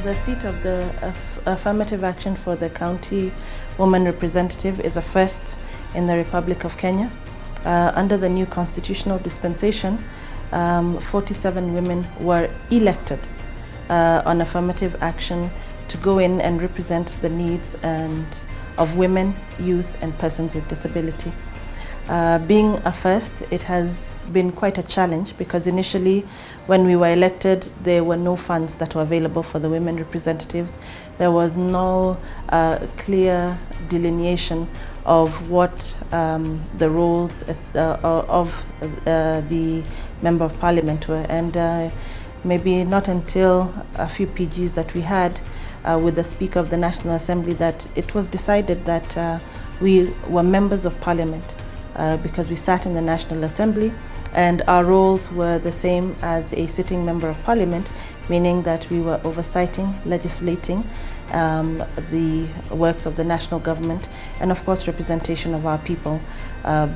The seat of the affirmative action for the county woman representative is a first in the Republic of Kenya. Under the new constitutional dispensation, 47 women were elected on affirmative action to go in and represent the needs of women, youth, and persons with disability. Being a first, it has been quite a challenge because initially when we were elected, there were no funds that were available for the women representatives. There was no clear delineation of what the roles of the Member of Parliament were, and maybe not until a few PGs that we had with the Speaker of the National Assembly that it was decided that we were members of Parliament. Because we sat in the National Assembly and our roles were the same as a sitting member of Parliament, meaning that we were oversighting, legislating the works of the national government and of course representation of our people,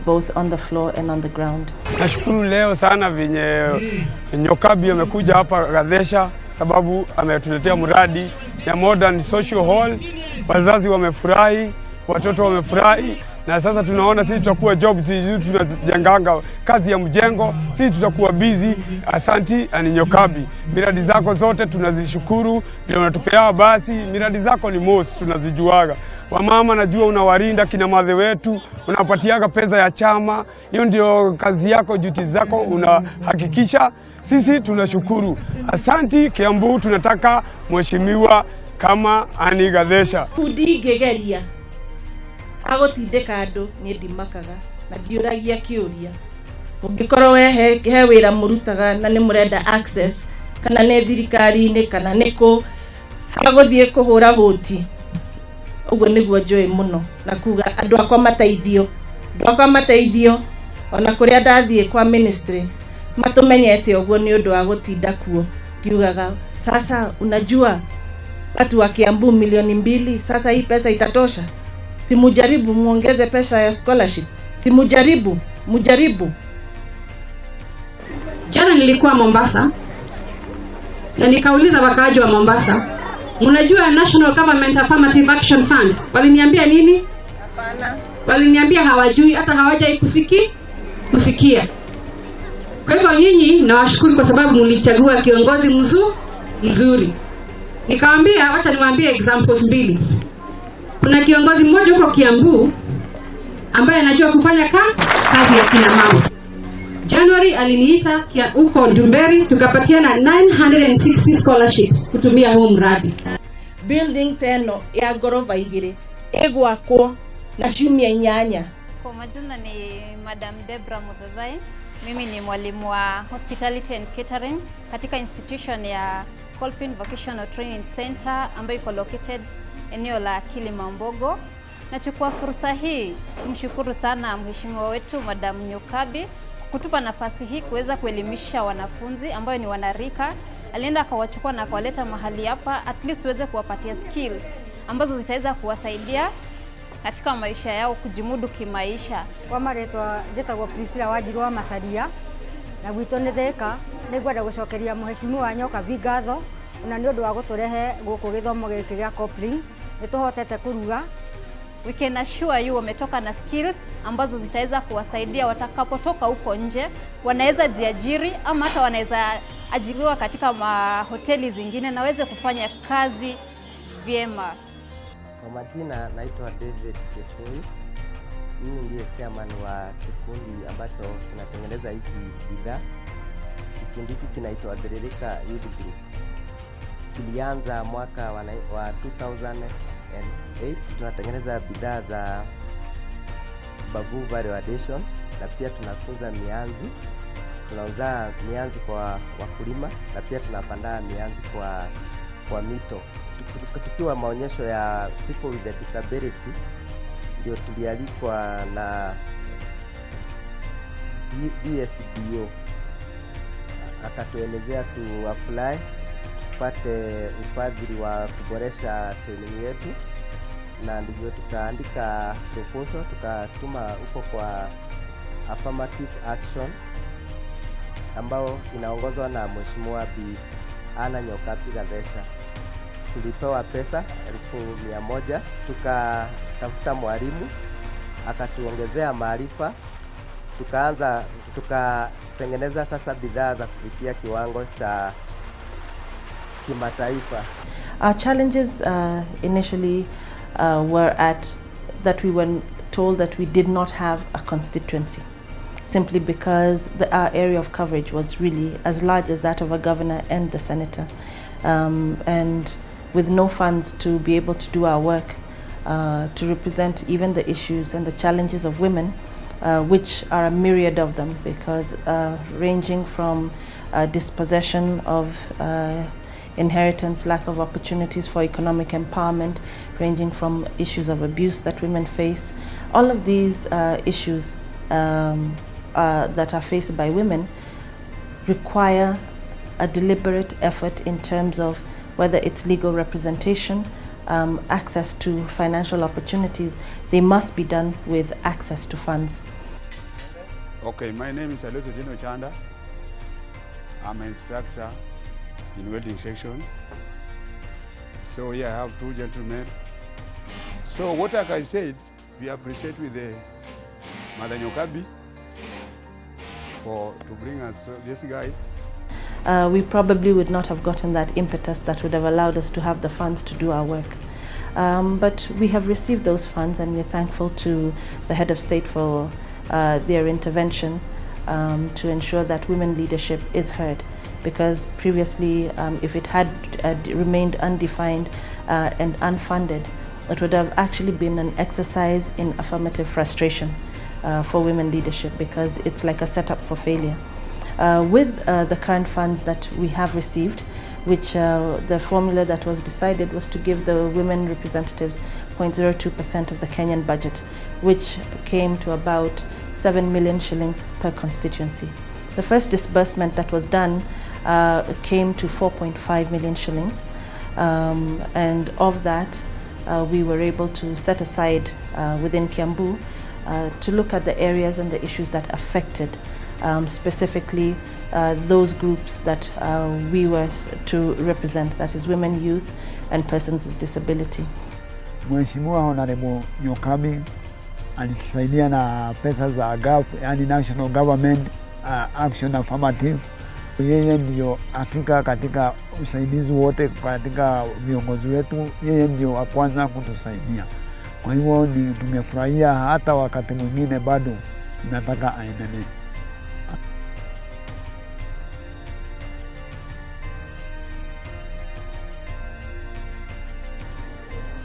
both on the floor and on the ground. Nashukuru leo sana venye Nyokabi amekuja hapa Gadesha sababu ametuletea mradi ya modern social hall. Wazazi wamefurahi, watoto wamefurahi. Na sasa tunaona sisi tutakuwa job, sisi tunajenganga kazi ya mjengo, sisi tutakuwa busy. Asanti ani Nyokabi, miradi zako zote tunazishukuru, vile unatupea basi, miradi zako ni most tunazijuaga. Wamama najua unawarinda kina madhe wetu, unapatiaga pesa ya chama, hiyo ndio kazi yako, duties zako unahakikisha. Sisi tunashukuru. Asanti Kiambu, tunataka mheshimiwa kama Ani Gadesha. Kudigegeria agotindeka andu ni ndimakaga na ndiuragia kiuria ungikorwo we he wira murutaga na ni murenda access kana ne thirikari ni kana niko haguthie kuhura voti uguo niguo njoi muno na kuga andu akwa mataithio ona kuria ndathie kwa ministry matumenyete uguo ni undu wa gutinda kuo kiugaga sasa unajua watu wa Kiambu milioni 2 sasa hii pesa itatosha. Si mujaribu muongeze pesa ya scholarship. Si mujaribu. Jana nilikuwa Mombasa na nikauliza wakaaji wa Mombasa, mnajua National Government Affirmative Action Fund? Waliniambia nini? Hapana. Waliniambia hawajui, hata hawajai kusikia. Kwa hivyo nyinyi nawashukuru kwa sababu mlichagua kiongozi mzuri. Nikamwambia wacha niwaambie examples 2. Kuna kiongozi mmoja huko Kiambu ambaye anajua kufanya kazi ya kina mama. January aliniita huko Ndumberi tukapatiana 960 scholarships kutumia huu mradi. Building teno ya gorofa 2 egwakwo na ciumia 8. Kwa majina ni Madam Debra Muthethai. Mimi ni mwalimu wa Hospitality and Catering katika institution ya Vocational Training Center ambayo iko located eneo la Kilimambogo. Nachukua fursa hii kumshukuru sana mheshimiwa wetu Madam Nyokabi kutupa nafasi hii kuweza kuelimisha wanafunzi ambao ni wanarika. Alienda akawachukua na kuwaleta mahali hapa at least tuweze kuwapatia skills ambazo zitaweza kuwasaidia katika maisha yao kujimudu kimaisha. Kwa maretwa jetagwo Priscilla Wanjirwa Macharia na gwitũ nĩ theka nĩngwenda gũcokeria mheshimiwa Nyokabi ngatho na nĩ ũndũ wa gũtũrehe gũkũ gĩthomo gĩkĩ gĩa coupling nĩtũhotete kuruga. We can assure you wametoka na skills ambazo zitaweza kuwasaidia watakapotoka huko nje, wanaweza jiajiri ama hata wanaweza ajiriwa katika mahoteli zingine na waweze kufanya kazi vyema. Kwa majina naitwa David Kefoi. Mimi ndiye chairman wa kikundi ambacho kinatengeneza hizi bidhaa. Kikundi hiki kinaitwa Dererika Youth Group. Kilianza mwaka wa 2008. Tunatengeneza bidhaa za babu validation na pia tunakuza mianzi. Tunauza mianzi kwa wakulima na pia tunapanda mianzi kwa mito. Tukiwa maonyesho ya people with a disability ndio tulialikwa na DSDO, akatuelezea tu apply tupate ufadhili wa kuboresha training yetu, na ndivyo tukaandika proposal tukatuma huko kwa affirmative action ambao inaongozwa na Mheshimiwa Bi Nyokabi Gadesha. tulipewa pesa 1,100, tukatafuta mwalimu akatuongezea maarifa, tukatengeneza sasa bidhaa za kufikia kiwango cha kimataifa. Our challenges initially were that we were told that we did not have a constituency, simply because our area of coverage was really as large as that of a governor and the senator, and with no funds to be able to do our work, to represent even the issues and the challenges of women, which are a myriad of them, because ranging from dispossession of inheritance, lack of opportunities for economic empowerment, ranging from issues of abuse that women face. All of these issues that are faced by women require a deliberate effort in terms of whether it's legal representation, access to financial opportunities. They must be done with access to funds. Okay, my name is Chanda. I'm an instructor in welding section. So yeah, I have 2 gentlemen. So what like I said, we appreciate with the Mother Nyokabi to bring us these guys. We probably would not have gotten that impetus that would have allowed us to have the funds to do our work. But we have received those funds, and we're thankful to the head of state for their intervention to ensure that women leadership is heard. Because previously, if it had remained undefined and unfunded, it would have actually been an exercise in affirmative frustration for women leadership, because it's like a setup for failure. With the current funds that we have received, which the formula that was decided was to give the women representatives 0.02% of the Kenyan budget, which came to about 7 million shillings per constituency. The first disbursement that was done came to 4.5 million shillings, and of that we were able to set aside within Kiambu to look at the areas and the issues that affected specifically those groups that we were to represent, that is women, youth and persons with disability. Mheshimiwa Honorable Nyokabi alitusaidia na pesa za GAF, yani National Government Action Affirmative. Yeye ndio hakika katika usaidizi wote katika viongozi wetu, yeye ndio wa kwanza kutusaidia. Kwa hivyo tumefurahia, hata wakati mwingine bado tunataka aendelee.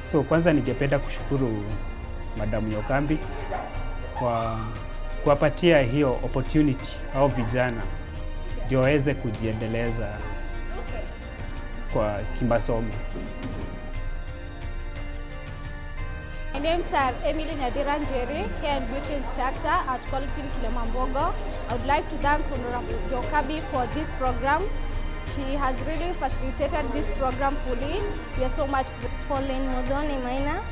So kwanza ningependa kushukuru Madam Nyokabi kwa kuwapatia hiyo opportunity au vijana ndio waweze kujiendeleza kwa kimasomo. My name is Emily Nadiranjeri, here I'm beauty instructor at Kolpin Kiambu. I would like to thank Honorable Nyokabi for this program. She has really facilitated this program fully. We are so much grateful. Pauline Modoni Maina,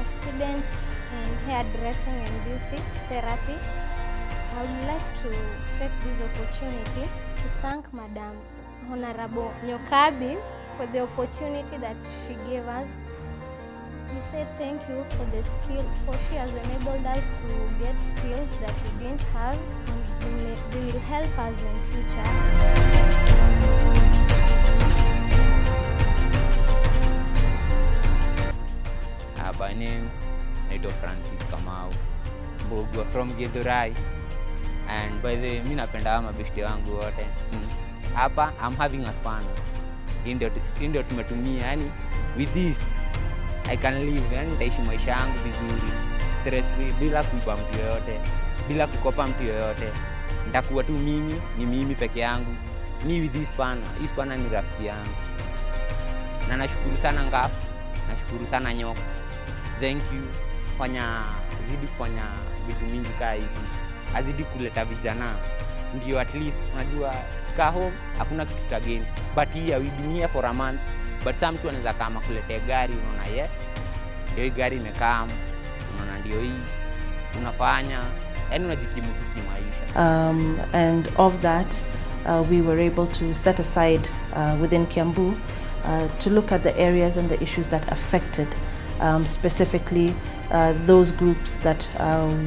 a student in hairdressing and beauty therapy. I would like to take this opportunity to thank Madam Honorable Nyokabi for the opportunity that she gave us. We say thank you for the skill, for she has enabled us to get skills that we didn't have, and they will help us in future. My name's Francis Kamau, Mbogwa from Githurai, and by the way, mimi napenda mabeshte wangu wote. Hapa I'm having a spanner. Ndio tumetumia, yani with this I can live, yani nitaishi maisha yangu vizuri, stress free, bila kuiba mtu yoyote, bila kukopa mtu yoyote. Nitakuwa tu mimi peke yangu. Ni with this spanner. Hii spanner ni rafiki yangu. Na nashukuru sana Ngaf, nashukuru sana Nyoka. Thank you. Azidi kufanya vitu mingi kaa hivi. Azidi kuleta vijana. Ndio at least unajua kaa home hakuna kitu cha gain. But here we been here for a month. But some mtu anaweza kama kuletea gari, unaona yes. Ndio hii gari imekaa. Unaona ndio hii unafanya. Yani unajikimu tu kimaisha. And of that we were able to set aside within Kiambu to look at the areas and the issues that affected specifically those groups that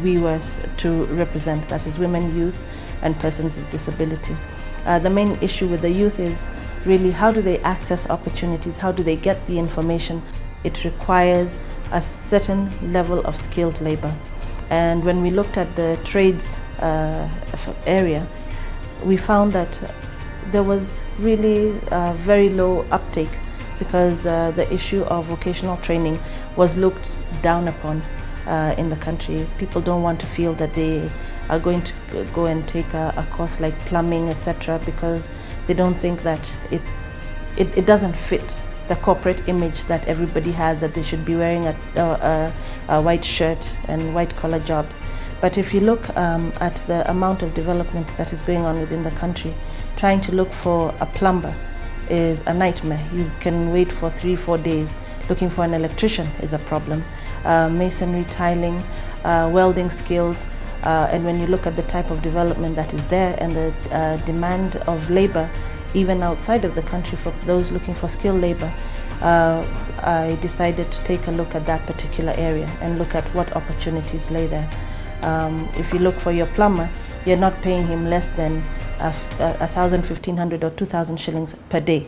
we were to represent, that is women, youth, and persons with disability. The main issue with the youth is really how do they access opportunities, how do they get the information. It requires a certain level of skilled labor. And when we looked at the trades area, we found that there was really very low uptake because the issue of vocational training was looked down upon in the country. People don't want to feel that they are going to go and take a course like plumbing, etc., because they don't think that it doesn't fit the corporate image that everybody has, that they should be wearing a white shirt and white collar jobs. But if you look at the amount of development that is going on within the country, trying to look for a plumber is a nightmare. You can wait for 3-4 days. Looking for an electrician is a problem. Masonry, tiling, welding skills, and when you look at the type of development that is there and the demand of labor, even outside of the country for those looking for skilled labor, I decided to take a look at that particular area and look at what opportunities lay there. If you look for your plumber, you're not paying him less than 1,000, 1,500 or 2,000 shillings per day.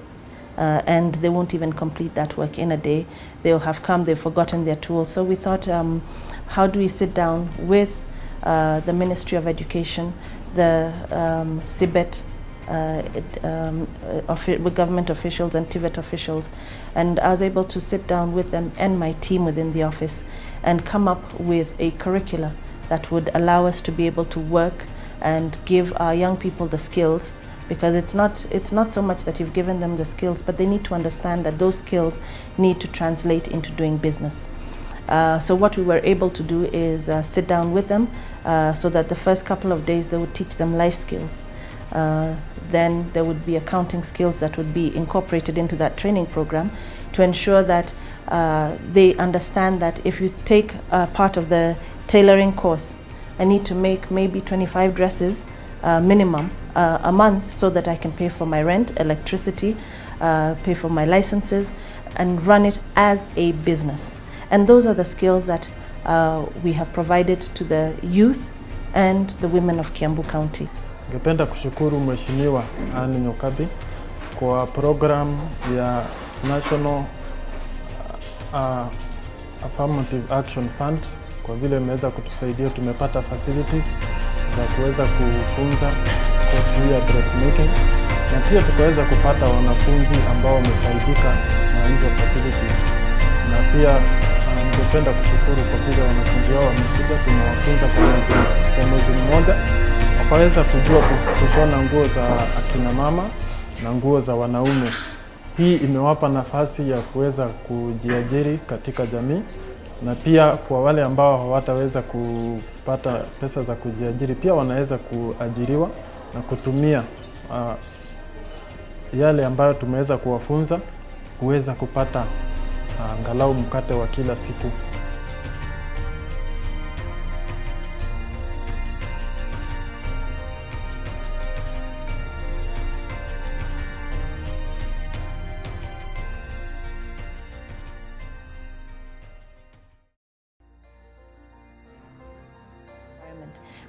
And they won't even complete that work in a day. They'll have come, they've forgotten their tools. So we thought, how do we sit down with the Ministry of Education, the CBET, with government officials and TVET officials, and I was able to sit down with them and my team within the office and come up with a curricula that would allow us to be able to work and give our young people the skills, because it's not so much that you've given them the skills, but they need to understand that those skills need to translate into doing business. So what we were able to do is sit down with them so that the first couple of days they would teach them life skills. Then there would be accounting skills that would be incorporated into that training program to ensure that they understand that if you take part of the tailoring course, I need to make maybe 25 dresses minimum a month so that I can pay for my rent, electricity, pay for my licenses, and run it as a business. And those are the skills that we have provided to the youth and the women of Kiambu County. Ningependa kushukuru Mheshimiwa Nyokabi kwa program ya National Affirmative Action Fund, kwa vile imeweza kutusaidia, tumepata facilities za kuweza kufunza course hii ya dressmaking, na pia tukaweza kupata wanafunzi ambao wamefaidika na hizo facilities. Na pia ningependa kushukuru kwa vile wanafunzi wao wamekuja, tumewafunza kwa mwezi mmoja, wakaweza kujua kushona nguo za akina mama na nguo za wanaume. Hii imewapa nafasi ya kuweza kujiajiri katika jamii, na pia kwa wale ambao hawataweza kupata pesa za kujiajiri, pia wanaweza kuajiriwa na kutumia yale ambayo tumeweza kuwafunza kuweza kupata angalau mkate wa kila siku.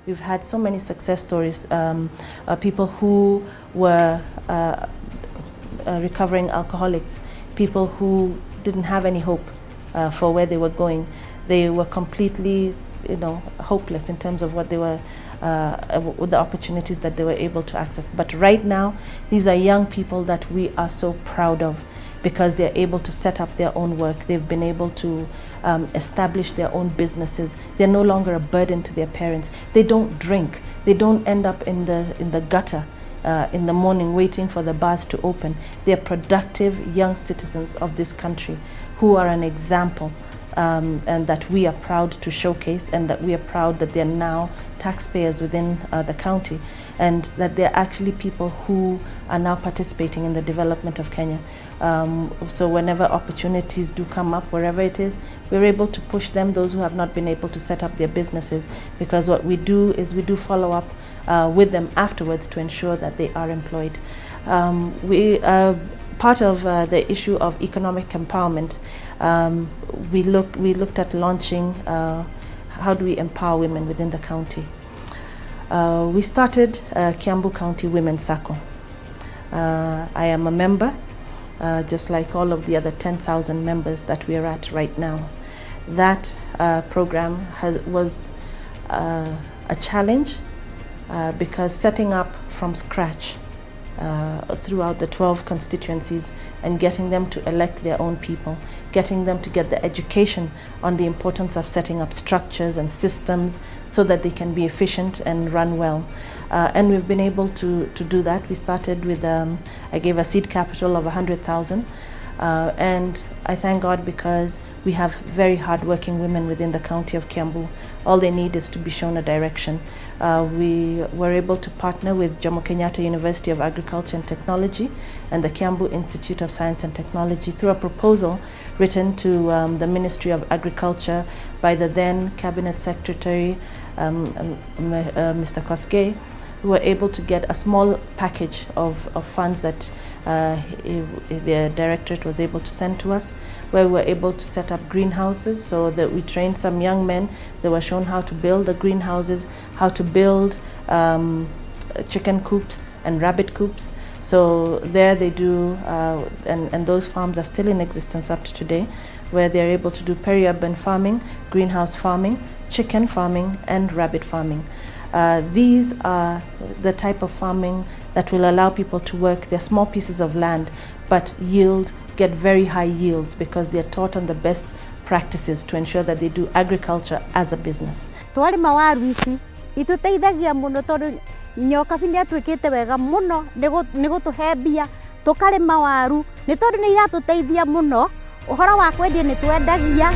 We've had so many success stories, people who were recovering alcoholics, people who didn't have any hope for where they were going. They were completely, hopeless in terms of what they were, with the opportunities that they were able to access. But right now, these are young people that we are so proud of, because they're able to set up their own work. They've been able to establish their own businesses. They're no longer a burden to their parents. They don't drink. They don't end up in the gutter in the morning waiting for the bars to open. They're productive young citizens of this country who are an example, and that we are proud to showcase, and that we are proud that they're now taxpayers within the county, and that they're actually people who are now participating in the development of Kenya. So whenever opportunities do come up, wherever it is, we're able to push them, those who have not been able to set up their businesses, because what we do is we do follow up with them afterwards to ensure that they are employed. part of the issue of economic empowerment, we looked at launching how do we empower women within the county. We started Kiambu County Women's Circle. I am a member, just like all of the other 10,000 members that we are at right now. That program was a challenge because setting up from scratch throughout the 12 constituencies and getting them to elect their own people, getting them to get the education on the importance of setting up structures and systems so that they can be efficient and run well. And we've been able to do that. We started with, I gave a seed capital of 100,000. And I thank God because we have very hardworking women within the county of Kiambu. All they need is to be shown a direction. We were able to partner with Jomo Kenyatta University of Agriculture and Technology and the Kiambu Institute of Science and Technology through a proposal written to the Ministry of Agriculture by the then Cabinet Secretary, Mr. Koskei. We were able to get a small package of funds that the directorate was able to send to us, where we were able to set up greenhouses so that we trained some young men. They were shown how to build the greenhouses, how to build chicken coops and rabbit coops. So there they do, and those farms are still in existence up to today, where they're able to do peri-urban farming, greenhouse farming, chicken farming, and rabbit farming. These are the type of farming that will allow people to work their small pieces of land but get very high yields because they're taught on the best practices to ensure that they do agriculture as a business. Twarima waru ici ituteithagia muno tondu Nyokabi ni atwikite wega muno ni gutuhe mbia tukarima waru ni tondu ni iratuteithia muno uhoro wa kwendia ni twendagia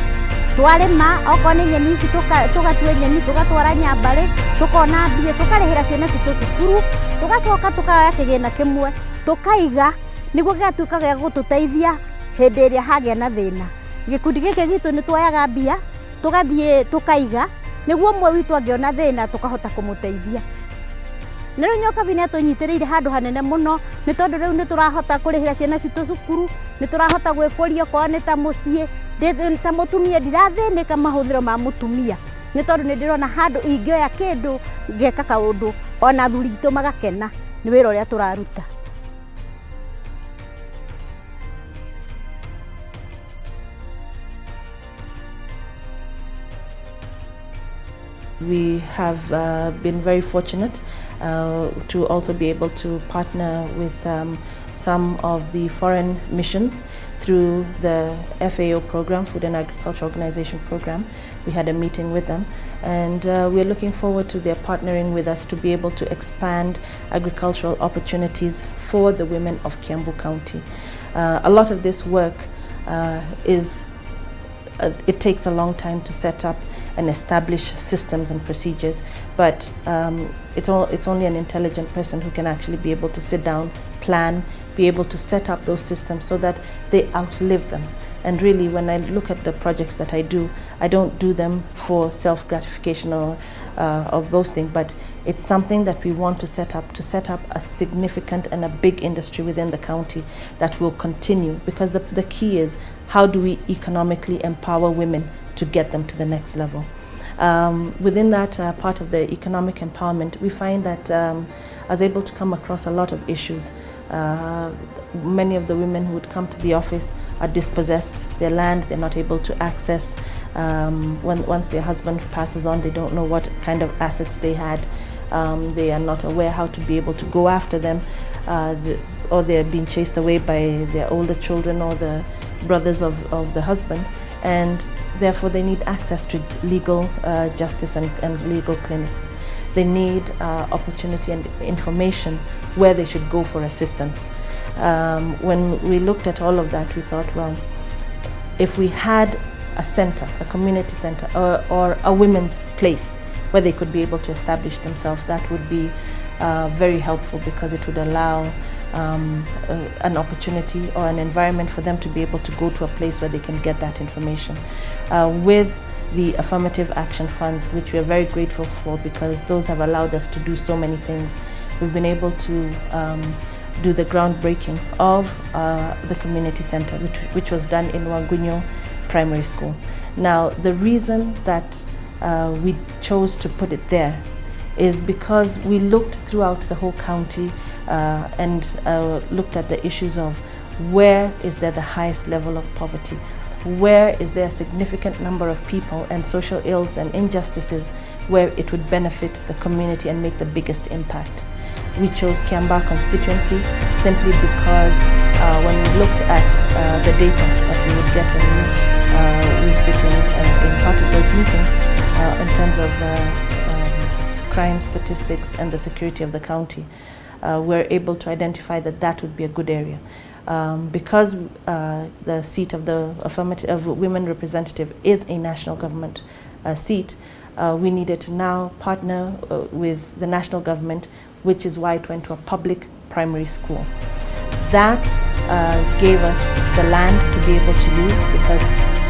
twarima oko ni nyeni ici tugatue nyeni tugatwara Nyambari tukona mbia tukarihira ciana citu cukuru tugacoka tukaya kigina kimwe tukaiga niguo gatuika gia gututeithia hindi iria hagia na thina. Gikundi giki gitu ni twayaga mbia tugathie tukaiga niguo mwe witu angiona thina tukahota kumuteithia. Na riu Nyokabi ni atunyitiriire handu hanene muno ni tondu riu ni turahota kurihira ciana citu cukuru, ni turahota gwikuria kwa ni ta mucii ta mutumia ndirathinika mahuthiro ma mutumia ni tondu ni ndirona handu ingioya kindu ngeka kaundu ona thuri itu magakena ni wira uria turaruta. We have been very fortunate to also be able to partner with some of the foreign missions through the FAO program, Food and Agriculture Organization program. We had a meeting with them, and we're looking forward to their partnering with us to be able to expand agricultural opportunities for the women of Kiambu County. A lot of this work it takes a long time to set up and establish systems and procedures, but it's only an intelligent person who can actually be able to sit down, plan, be able to set up those systems so that they outlive them. And really, when I look at the projects that I don't do them for self-gratification or boasting, but it's something that we want to set up a significant and a big industry within the county that will continue, because the key is how do we economically empower women to get them to the next level. Within that part of the economic empowerment, we find that I was able to come across a lot of issues. Many of the women who would come to the office are dispossessed. Their land they're not able to access. Once their husband passes on, they don't know what kind of assets they had. They are not aware how to be able to go after them, or they're being chased away by their older children or the brothers of the husband, and therefore they need access to legal justice and legal clinics. They need opportunity and information where they should go for assistance. When we looked at all of that, we thought, well, if we had a center, a community center, or a women's place where they could be able to establish themselves, that would be very helpful, because it would allow an opportunity or an environment for them to be able to go to a place where they can get that information. With the affirmative action funds, which we are very grateful for, because those have allowed us to do so many things. We've been able to do the groundbreaking of the community center, which was done in Wangunyo Primary School. Now, the reason that we chose to put it there is because we looked throughout the whole county and looked at the issues of where is there the highest level of poverty, where is there a significant number of people and social ills and injustices where it would benefit the community and make the biggest impact. We chose Kiambu constituency simply because when we looked at the data that we would get when we sit in part of those meetings in terms of crime statistics and the security of the county, we're able to identify that that would be a good area. Because the seat of the women representative is a national government seat, we needed to now partner with the national government, which is why it went to a public primary school. That gave us the land to be able to use, because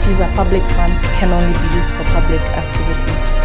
these are public funds, can only be used for public activities.